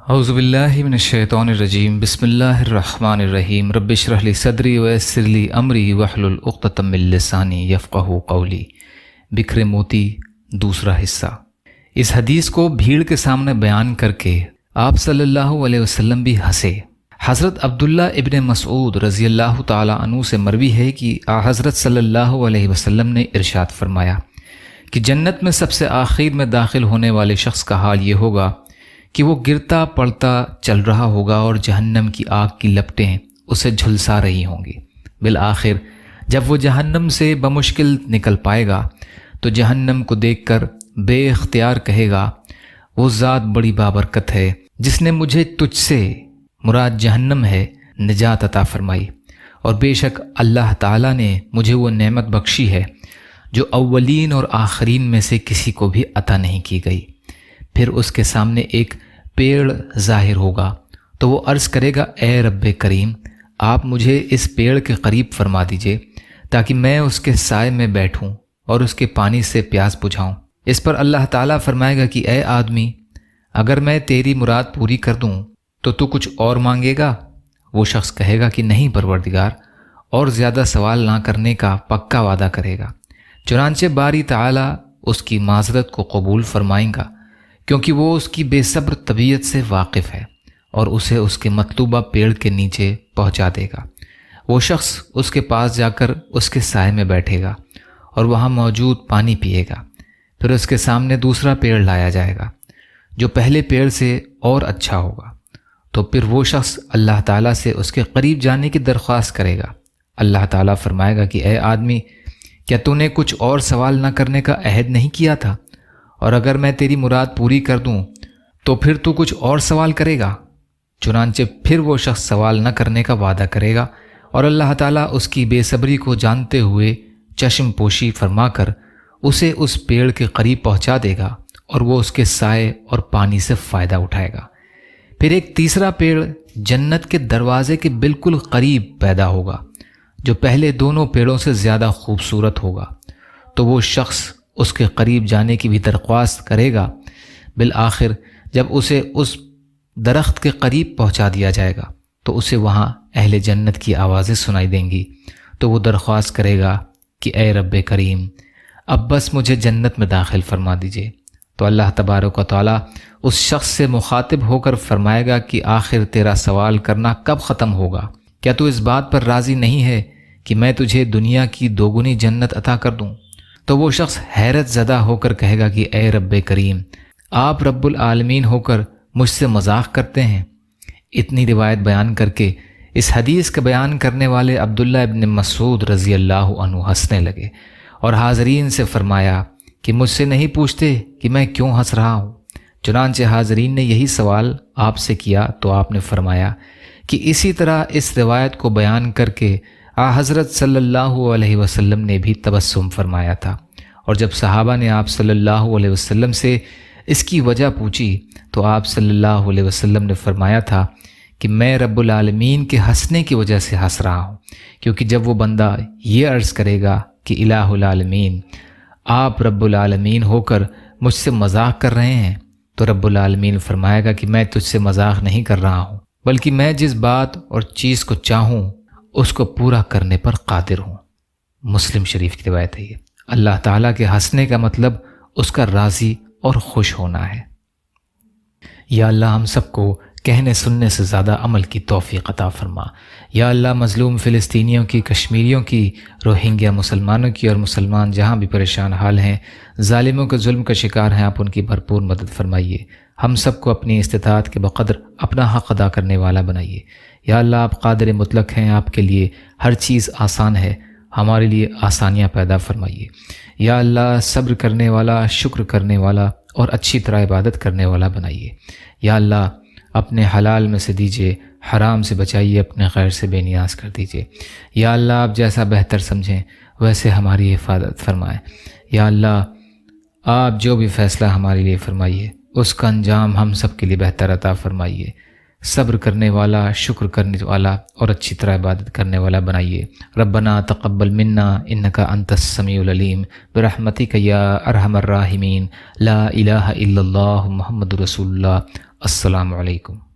اعوذ باللہ من الشیطان الرجیم بسم اللہ الرحمن الرحیم رب اشرح لی صدری ویسر لی امری واحلل عقدۃ من لسانی یفقہوا قولی۔ بکھرے موتی دوسرا حصہ۔ اس حدیث کو بھیڑ کے سامنے بیان کر کے آپ صلی اللہ علیہ وسلم بھی ہنسے۔ حضرت عبداللہ ابن مسعود رضی اللہ تعالی عنہ سے مروی ہے کہ حضرت صلی اللہ علیہ وسلم نے ارشاد فرمایا کہ جنت میں سب سے آخر میں داخل ہونے والے شخص کا حال یہ ہوگا کہ وہ گرتا پڑتا چل رہا ہوگا اور جہنم کی آگ کی لپٹیں اسے جھلسا رہی ہوں گی۔ بالآخر جب وہ جہنم سے بمشکل نکل پائے گا تو جہنم کو دیکھ کر بے اختیار کہے گا، وہ ذات بڑی بابرکت ہے جس نے مجھے تجھ سے مراد جہنم ہے نجات عطا فرمائی، اور بے شک اللہ تعالیٰ نے مجھے وہ نعمت بخشی ہے جو اولین اور آخرین میں سے کسی کو بھی عطا نہیں کی گئی۔ پھر اس کے سامنے ایک پیڑ ظاہر ہوگا تو وہ عرض کرے گا، اے رب کریم، آپ مجھے اس پیڑ کے قریب فرما دیجئے تاکہ میں اس کے سائے میں بیٹھوں اور اس کے پانی سے پیاس بجھاؤں۔ اس پر اللہ تعالیٰ فرمائے گا کہ اے آدمی، اگر میں تیری مراد پوری کر دوں تو کچھ اور مانگے گا؟ وہ شخص کہے گا کہ نہیں پروردگار، اور زیادہ سوال نہ کرنے کا پکا وعدہ کرے گا۔ چنانچہ باری تعالیٰ اس کی معذرت کو قبول فرمائیں گا، کیونکہ وہ اس کی بے صبر طبیعت سے واقف ہے، اور اسے اس کے مطلوبہ پیڑ کے نیچے پہنچا دے گا۔ وہ شخص اس کے پاس جا کر اس کے سائے میں بیٹھے گا اور وہاں موجود پانی پیے گا۔ پھر اس کے سامنے دوسرا پیڑ لایا جائے گا جو پہلے پیڑ سے اور اچھا ہوگا، تو پھر وہ شخص اللہ تعالیٰ سے اس کے قریب جانے کی درخواست کرے گا۔ اللہ تعالیٰ فرمائے گا کہ اے آدمی، کیا تو نے کچھ اور سوال نہ کرنے کا عہد نہیں کیا تھا؟ اور اگر میں تیری مراد پوری کر دوں تو پھر تو کچھ اور سوال کرے گا؟ چنانچہ پھر وہ شخص سوال نہ کرنے کا وعدہ کرے گا، اور اللہ تعالیٰ اس کی بے صبری کو جانتے ہوئے چشم پوشی فرما کر اسے اس پیڑ کے قریب پہنچا دے گا، اور وہ اس کے سائے اور پانی سے فائدہ اٹھائے گا۔ پھر ایک تیسرا پیڑ جنت کے دروازے کے بالکل قریب پیدا ہوگا جو پہلے دونوں پیڑوں سے زیادہ خوبصورت ہوگا، تو وہ شخص اس کے قریب جانے کی بھی درخواست کرے گا۔ بالآخر جب اسے اس درخت کے قریب پہنچا دیا جائے گا تو اسے وہاں اہل جنت کی آوازیں سنائی دیں گی، تو وہ درخواست کرے گا کہ اے رب کریم، اب بس مجھے جنت میں داخل فرما دیجئے۔ تو اللہ تبارک و تعالیٰ اس شخص سے مخاطب ہو کر فرمائے گا کہ آخر تیرا سوال کرنا کب ختم ہوگا؟ کیا تو اس بات پر راضی نہیں ہے کہ میں تجھے دنیا کی دوگنی جنت عطا کر دوں؟ تو وہ شخص حیرت زدہ ہو کر کہے گا کہ اے رب کریم، آپ رب العالمین ہو کر مجھ سے مذاق کرتے ہیں۔ اتنی روایت بیان کر کے اس حدیث کا بیان کرنے والے عبداللہ ابن مسعود رضی اللہ عنہ ہنسنے لگے، اور حاضرین سے فرمایا کہ مجھ سے نہیں پوچھتے کہ میں کیوں ہنس رہا ہوں؟ چنانچہ حاضرین نے یہی سوال آپ سے کیا تو آپ نے فرمایا کہ اسی طرح اس روایت کو بیان کر کے حضرت صلی اللہ علیہ وسلم نے بھی تبسم فرمایا تھا، اور جب صحابہ نے آپ صلی اللہ علیہ وسلم سے اس کی وجہ پوچھی تو آپ صلی اللہ علیہ وسلم نے فرمایا تھا کہ میں رب العالمین کے ہنسنے کی وجہ سے ہنس رہا ہوں، کیونکہ جب وہ بندہ یہ عرض کرے گا کہ الہ العالمین، آپ رب العالمین ہو کر مجھ سے مذاق کر رہے ہیں، تو رب العالمین فرمائے گا کہ میں تجھ سے مذاق نہیں کر رہا ہوں، بلکہ میں جس بات اور چیز کو چاہوں اس کو پورا کرنے پر قادر ہوں۔ مسلم شریف کی روایت ہے یہ۔ اللہ تعالیٰ کے ہنسنے کا مطلب اس کا راضی اور خوش ہونا ہے۔ یا اللہ ہم سب کو کہنے سننے سے زیادہ عمل کی توفیق عطا فرما۔ یا اللہ مظلوم فلسطینیوں کی، کشمیریوں کی، روہنگیا مسلمانوں کی، اور مسلمان جہاں بھی پریشان حال ہیں، ظالموں کے ظلم کا شکار ہیں، آپ ان کی بھرپور مدد فرمائیے۔ ہم سب کو اپنی استطاعت کے بقدر اپنا حق ادا کرنے والا بنائیے۔ یا اللہ آپ قادر مطلق ہیں، آپ کے لیے ہر چیز آسان ہے، ہمارے لیے آسانیاں پیدا فرمائیے۔ یا اللہ صبر کرنے والا، شکر کرنے والا اور اچھی طرح عبادت کرنے والا بنائیے۔ یا اللہ اپنے حلال میں سے دیجیے، حرام سے بچائیے، اپنے غیر سے بے نیاز کر دیجیے۔ یا اللہ آپ جیسا بہتر سمجھیں ویسے ہماری حفاظت فرمائیں۔ یا اللہ آپ جو بھی فیصلہ ہمارے لیے فرمائیے اس کا انجام ہم سب کے لیے بہتر عطا فرمائیے۔ صبر کرنے والا، شکر کرنے والا اور اچھی طرح عبادت کرنے والا بنائیے۔ ربنا تقبل منا انک انت السمیع العلیم برحمتک یا ارحم الراحمین۔ لا الہ الا اللہ محمد رسول اللہ۔ السلام علیکم۔